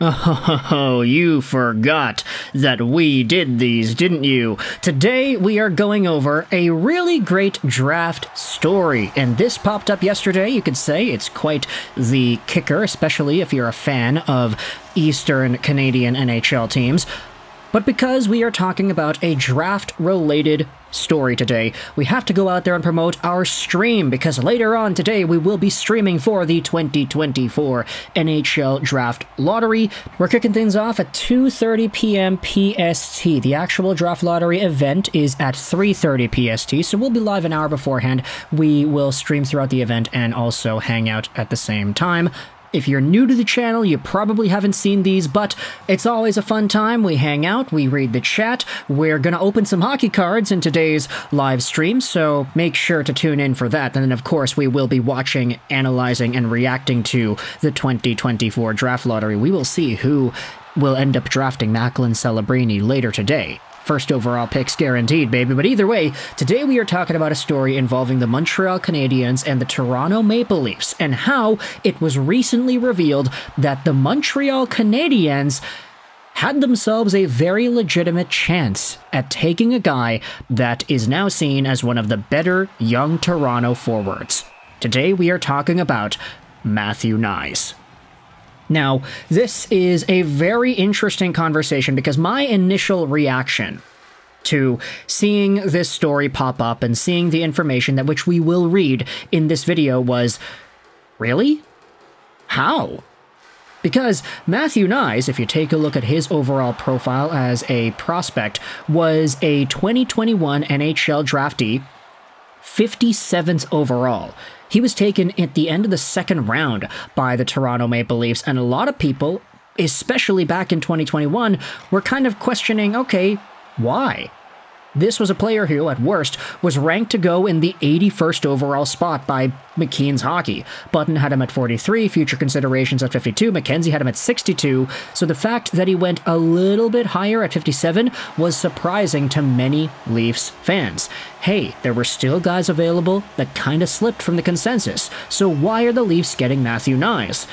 Oh, you forgot that we did these, didn't you? Today, we are going over a really great draft story, and this popped up yesterday. You could say it's quite the kicker, especially if you're a fan of Eastern Canadian NHL teams. But because we are talking about a draft-related story today, we have to go out there and promote our stream, because later on today we will be streaming for the 2024 NHL Draft Lottery. We're kicking things off at 2:30 p.m. PST. The actual Draft Lottery event is at 3:30 PST, so we'll be live an hour beforehand. We will stream throughout the event and also hang out at the same time. If you're new to the channel, you probably haven't seen these, but it's always a fun time. We hang out, we read the chat. We're going to open some hockey cards in today's live stream, so make sure to tune in for that. And then, of course, we will be watching, analyzing, and reacting to the 2024 Draft Lottery. We will see who will end up drafting Macklin Celebrini later today. First overall picks guaranteed, baby. But either way, today we are talking about a story involving the Montreal Canadiens and the Toronto Maple Leafs, and how it was recently revealed that the Montreal Canadiens had themselves a very legitimate chance at taking a guy that is now seen as one of the better young Toronto forwards. Today we are talking about Matthew Knies. Now, this is a very interesting conversation because my initial reaction to seeing this story pop up and seeing the information that which we will read in this video was, really? How? Because Matthew Knies, if you take a look at his overall profile as a prospect, was a 2021 NHL draftee, 57th overall. He was taken at the end of the second round by the Toronto Maple Leafs, and a lot of people, especially back in 2021, were kind of questioning, okay, why? This was a player who, at worst, was ranked to go in the 81st overall spot by McKeen's Hockey. Button had him at 43, future considerations at 52, McKenzie had him at 62, so the fact that he went a little bit higher at 57 was surprising to many Leafs fans. Hey, there were still guys available that kind of slipped from the consensus, so why are the Leafs getting Matthew Knies?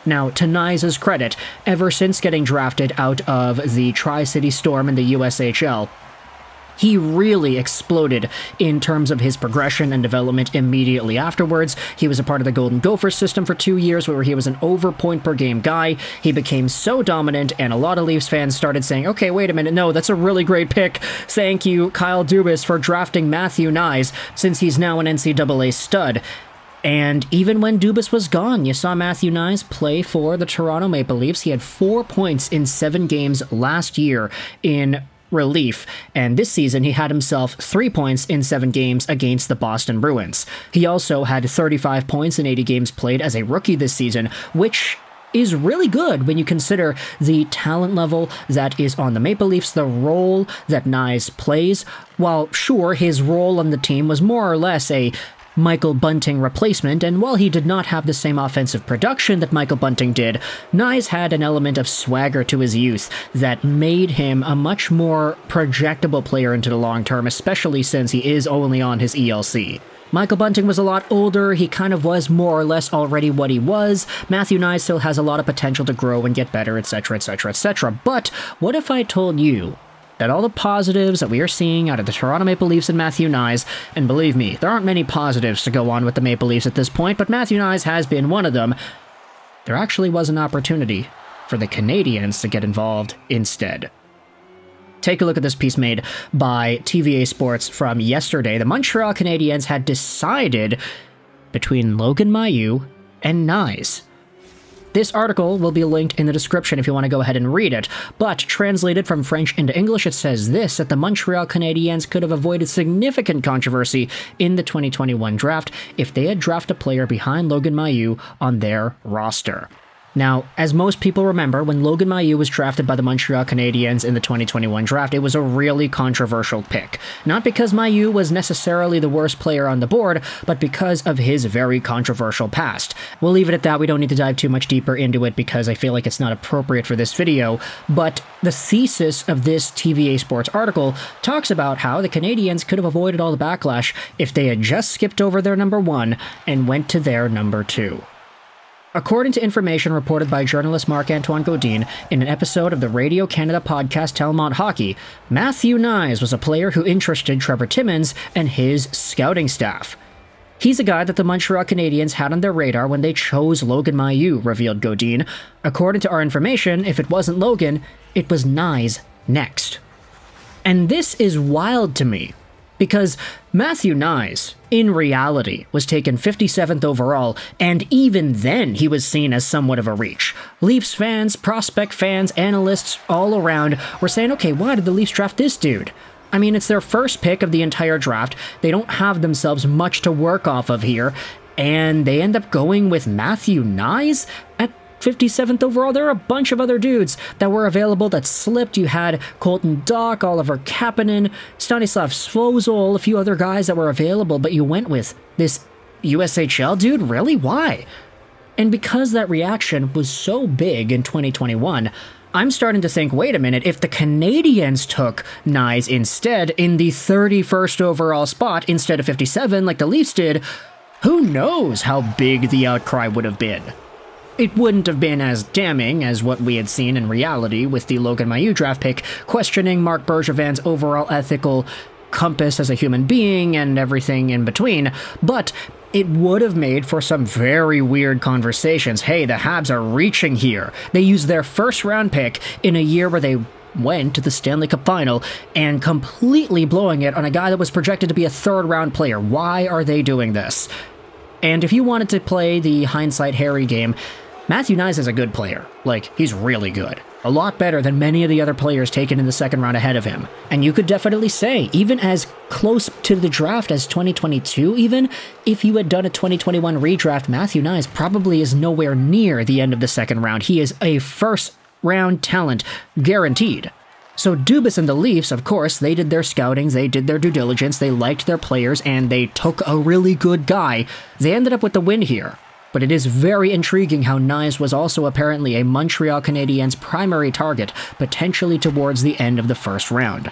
Now, to Knies' credit, ever since getting drafted out of the Tri-City Storm in the USHL, he really exploded in terms of his progression and development immediately afterwards. He was a part of the Golden Gopher system for 2 years where he was an over point per game guy. He became so dominant, and a lot of Leafs fans started saying, okay, wait a minute, no, that's a really great pick. Thank you, Kyle Dubas, for drafting Matthew Knies, since he's now an NCAA stud. And even when Dubas was gone, you saw Matthew Knies play for the Toronto Maple Leafs. He had 4 points in 7 games last year in relief, and this season he had himself 3 points in 7 games against the Boston Bruins. He also had 35 points in 80 games played as a rookie this season, which is really good when you consider the talent level that is on the Maple Leafs, the role that Knies plays. While sure, his role on the team was more or less a Michael Bunting replacement, and while he did not have the same offensive production that Michael Bunting did, Knies had an element of swagger to his youth that made him a much more projectable player into the long term, especially since he is only on his ELC. Michael Bunting was a lot older, he kind of was more or less already what he was. Matthew Knies still has a lot of potential to grow and get better, etc., etc., etc. But what if I told you that all the positives that we are seeing out of the Toronto Maple Leafs and Matthew Knies, and believe me, there aren't many positives to go on with the Maple Leafs at this point, but Matthew Knies has been one of them, there actually was an opportunity for the Canadiens to get involved instead. Take a look at this piece made by TVA Sports from yesterday. The Montreal Canadiens had decided between Logan Mailloux and Knies. This article will be linked in the description if you want to go ahead and read it, but translated from French into English, it says this, that the Montreal Canadiens could have avoided significant controversy in the 2021 draft if they had drafted a player behind Logan Mailloux on their roster. Now, as most people remember, when Logan Mailloux was drafted by the Montreal Canadiens in the 2021 draft, it was a really controversial pick. Not because Mailloux was necessarily the worst player on the board, but because of his very controversial past. We'll leave it at that. We don't need to dive too much deeper into it because I feel like it's not appropriate for this video, but the thesis of this TVA Sports article talks about how the Canadiens could have avoided all the backlash if they had just skipped over their number 1 and went to their number 2. According to information reported by journalist Marc-Antoine Gaudin in an episode of the Radio Canada podcast Telmont Hockey, Matthew Knies was a player who interested Trevor Timmins and his scouting staff. He's a guy that the Montreal Canadiens had on their radar when they chose Logan Mailloux, revealed Gaudin. According to our information, if it wasn't Logan, it was Knies next. And this is wild to me, because Matthew Knies, in reality, was taken 57th overall, and even then he was seen as somewhat of a reach. Leafs fans, prospect fans, analysts all around were saying, okay, why did the Leafs draft this dude? I mean, it's their first pick of the entire draft. They don't have themselves much to work off of here, and they end up going with Matthew Knies at 57th overall. There are a bunch of other dudes that were available that slipped. You had Colton Dach, Oliver Kapanen, Stanislav Svozil, a few other guys that were available, but you went with this USHL dude? Really? Why? And because that reaction was so big in 2021, I'm starting to think, wait a minute, if the Canadiens took Knies instead in the 31st overall spot instead of 57 like the Leafs did, who knows how big the outcry would have been. It wouldn't have been as damning as what we had seen in reality with the Logan Mailloux draft pick, questioning Marc Bergevin's overall ethical compass as a human being and everything in between, but it would have made for some very weird conversations. Hey, the Habs are reaching here. They used their first-round pick in a year where they went to the Stanley Cup final and completely blowing it on a guy that was projected to be a third-round player. Why are they doing this? And if you wanted to play the hindsight Harry game, Matthew Knies is a good player. Like, he's really good. A lot better than many of the other players taken in the second round ahead of him. And you could definitely say, even as close to the draft as 2022 even, if you had done a 2021 redraft, Matthew Knies probably is nowhere near the end of the second round. He is a first-round talent, guaranteed. So Dubas and the Leafs, of course, they did their scouting, they did their due diligence, they liked their players, and they took a really good guy. They ended up with the win here. But it is very intriguing how Knies was also apparently a Montreal Canadiens primary target, potentially towards the end of the first round.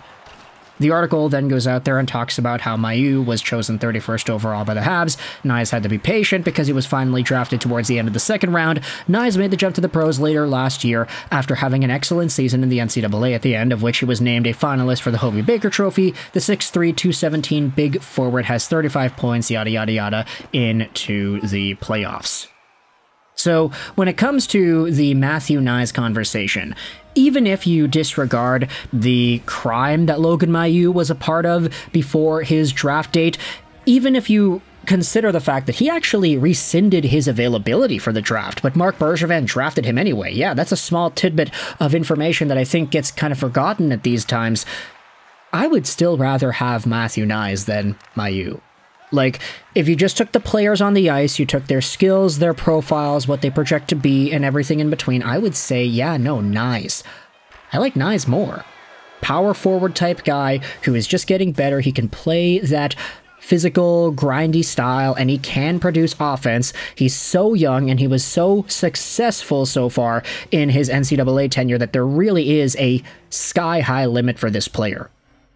The article then goes out there and talks about how Mailloux was chosen 31st overall by the Habs. Knies had to be patient because he was finally drafted towards the end of the second round. Knies made the jump to the pros later last year after having an excellent season in the NCAA at the end of which he was named a finalist for the Hobey Baker Trophy. The 6'3", 217 big forward has 35 points, yada yada yada, into the playoffs. So, when it comes to the Matthew Knies conversation, even if you disregard the crime that Logan Mailloux was a part of before his draft date, even if you consider the fact that he actually rescinded his availability for the draft, but Marc Bergevin drafted him anyway. Yeah, that's a small tidbit of information that I think gets kind of forgotten at these times. I would still rather have Matthew Knies than Mailloux. Like, if you just took the players on the ice, you took their skills, their profiles, what they project to be, and everything in between, I would say, yeah, no, Knies. I like Knies more. Power forward type guy who is just getting better. He can play that physical, grindy style, and he can produce offense. He's so young, and he was so successful so far in his NCAA tenure that there really is a sky-high limit for this player.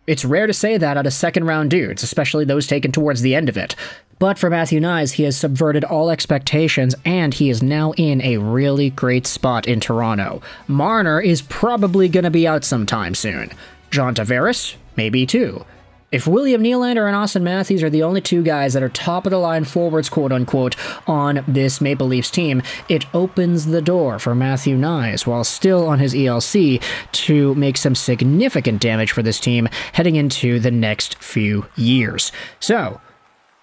It's rare to say that out of second-round dudes, especially those taken towards the end of it. But for Matthew Knies, he has subverted all expectations, and he is now in a really great spot in Toronto. Marner is probably going to be out sometime soon. John Tavares, maybe too. If William Nylander and Austin Matthews are the only two guys that are top-of-the-line forwards, quote-unquote, on this Maple Leafs team, it opens the door for Matthew Knies, while still on his ELC, to make some significant damage for this team heading into the next few years. So,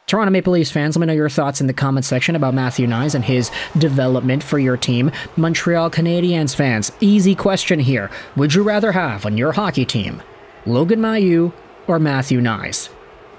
Toronto Maple Leafs fans, let me know your thoughts in the comment section about Matthew Knies and his development for your team. Montreal Canadiens fans, easy question here. Would you rather have on your hockey team Logan Mailloux or Matthew Knies?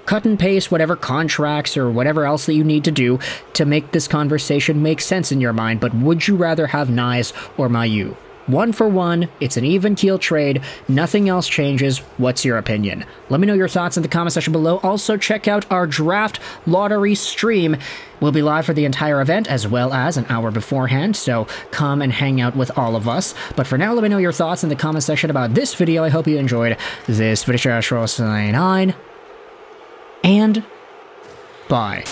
Cut and paste whatever contracts or whatever else that you need to do to make this conversation make sense in your mind, but would you rather have Knies or Mailloux? 1 for 1, it's an even keel trade, nothing else changes. What's your opinion? Let me know your thoughts in the comment section below. Also, check out our draft lottery stream. We'll be live for the entire event as well as an hour beforehand, so come and hang out with all of us. But for now, let me know your thoughts in the comment section about this video. I hope you enjoyed this video. And bye.